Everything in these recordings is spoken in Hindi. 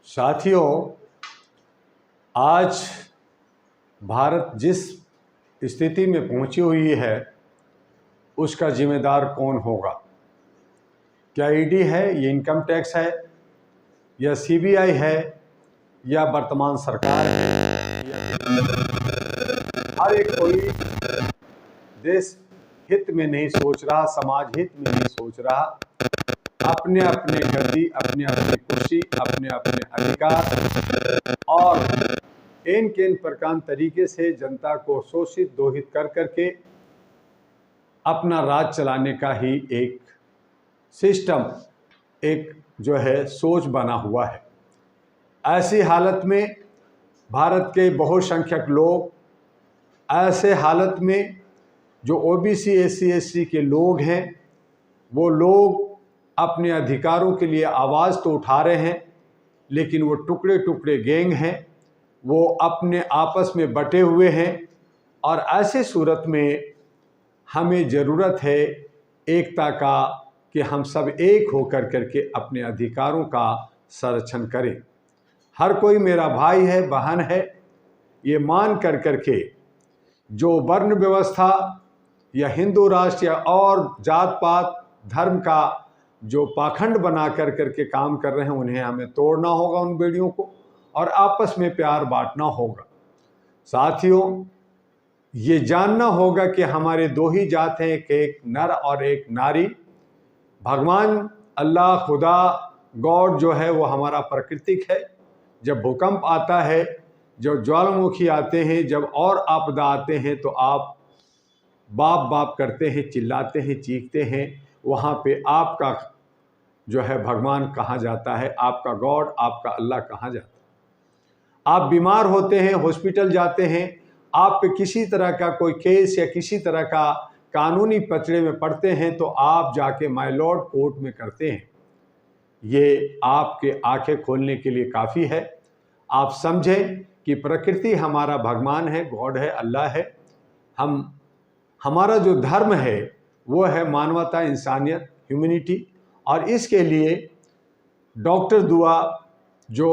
साथियों, आज भारत जिस स्थिति में पहुंची हुई है उसका जिम्मेदार कौन होगा? क्या ईडी है, ये इनकम टैक्स है, या सीबीआई है, या वर्तमान सरकार है? हर एक कोई देश हित में नहीं सोच रहा, समाज हित में नहीं सोच रहा। अपने अपने गद्दी, अपने अपने कुर्सी, अपने अपने अधिकार और इन किन प्रकार तरीके से जनता को शोषित दोहित कर करके अपना राज चलाने का ही एक सिस्टम, एक जो है सोच बना हुआ है। ऐसी हालत में भारत के बहुसंख्यक लोग, ऐसे हालत में जो ओबीसी एससी एसटी के लोग हैं, वो लोग अपने अधिकारों के लिए आवाज़ तो उठा रहे हैं, लेकिन वो टुकड़े टुकड़े गैंग हैं, वो अपने आपस में बटे हुए हैं। और ऐसे सूरत में हमें ज़रूरत है एकता का, कि हम सब एक होकर करके अपने अधिकारों का संरक्षण करें। हर कोई मेरा भाई है, बहन है, ये मान कर करके जो वर्ण व्यवस्था या हिंदू राष्ट्र या और जात पात धर्म का जो पाखंड बना कर करके काम कर रहे हैं, उन्हें हमें तोड़ना होगा, उन बेड़ियों को, और आपस में प्यार बांटना होगा। साथियों, ये जानना होगा कि हमारे दो ही जात हैं, एक नर और एक नारी। भगवान अल्लाह, खुदा, गॉड जो है वो हमारा प्राकृतिक है। जब भूकंप आता है, जब ज्वालामुखी आते हैं, जब और आपदा आते हैं, तो आप बाप बाप करते हैं, चिल्लाते हैं, चीखते हैं। वहाँ पे आपका जो है भगवान कहाँ जाता है, आपका गॉड, आपका अल्लाह कहाँ जाता है? आप बीमार होते हैं, हॉस्पिटल जाते हैं, आप पे किसी तरह का कोई केस या किसी तरह का कानूनी पचड़े में पड़ते हैं, तो आप जाके माय लॉर्ड कोर्ट में करते हैं। ये आपके आंखें खोलने के लिए काफ़ी है। आप समझें कि प्रकृति हमारा भगवान है, गॉड है, अल्लाह है। हमारा जो धर्म है वो है मानवता, इंसानियत, ह्यूमैनिटी। और इसके लिए डॉक्टर दुआ जो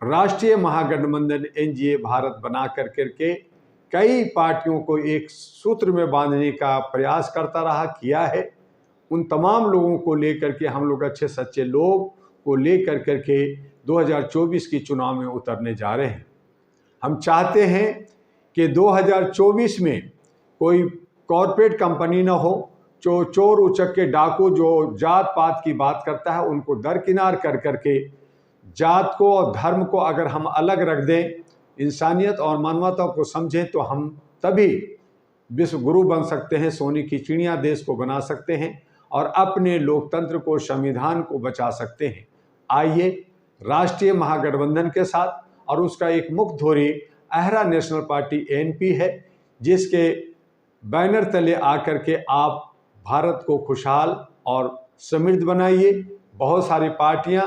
राष्ट्रीय महागठबंधन एनडीए भारत बना कर करके कई पार्टियों को एक सूत्र में बांधने का प्रयास करता रहा, किया है। उन तमाम लोगों को लेकर के हम लोग, अच्छे सच्चे लोग को लेकर करके 2024 की चुनाव में उतरने जा रहे हैं। हम चाहते हैं कि 2024 में कोई कॉरपोरेट कंपनी ना हो, जो चोर उचक्के डाकू जो जात पात की बात करता है, उनको दरकिनार कर करके जात को और धर्म को अगर हम अलग रख दें, इंसानियत और मानवता को समझें, तो हम तभी विश्व गुरु बन सकते हैं, सोने की चिड़िया देश को बना सकते हैं और अपने लोकतंत्र को, संविधान को बचा सकते हैं। आइए राष्ट्रीय महागठबंधन के साथ, और उसका एक मुख्य धोरी अहरा नेशनल पार्टी एनपी है, जिसके बैनर तले आकर के आप भारत को खुशहाल और समृद्ध बनाइए। बहुत सारी पार्टियां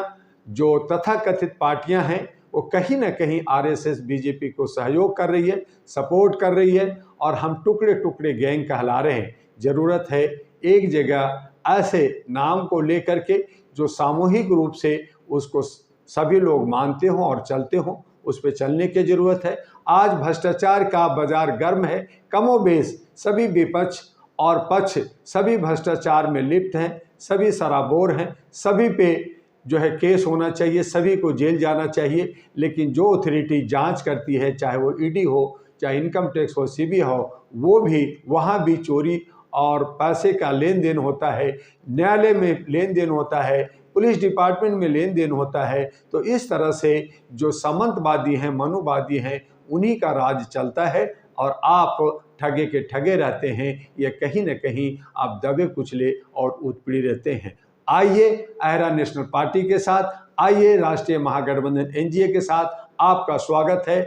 जो तथाकथित पार्टियां हैं, वो कहीं ना कहीं आरएसएस बीजेपी को सहयोग कर रही है, सपोर्ट कर रही है, और हम टुकड़े टुकड़े गैंग कहला रहे हैं। ज़रूरत है एक जगह ऐसे नाम को लेकर के जो सामूहिक रूप से उसको सभी लोग मानते हों और चलते हों, उस पर चलने की ज़रूरत है। आज भ्रष्टाचार का बाजार गर्म है, कमोबेश सभी विपक्ष और पक्ष सभी भ्रष्टाचार में लिप्त हैं, सभी सराबोर हैं, सभी पे जो है केस होना चाहिए, सभी को जेल जाना चाहिए। लेकिन जो अथॉरिटी जांच करती है, चाहे वो ईडी हो, चाहे इनकम टैक्स हो, सीबीआई हो, वो भी वहाँ भी चोरी और पैसे का लेन देन होता है, न्यायालय में लेन देन होता है, पुलिस डिपार्टमेंट में लेन देन होता है। तो इस तरह से जो सामंतवादी हैं, मनुवादी हैं, उन्हीं का राज चलता है, और आप ठगे के ठगे रहते हैं, या कहीं न कहीं आप दबे कुचले और उत्पीड़ित रहते हैं। आइए अहरा नेशनल पार्टी के साथ, आइए राष्ट्रीय महागठबंधन एनडीए के साथ, आपका स्वागत है।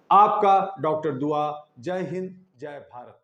आपका डॉक्टर दुआ। जय हिंद, जय भारत।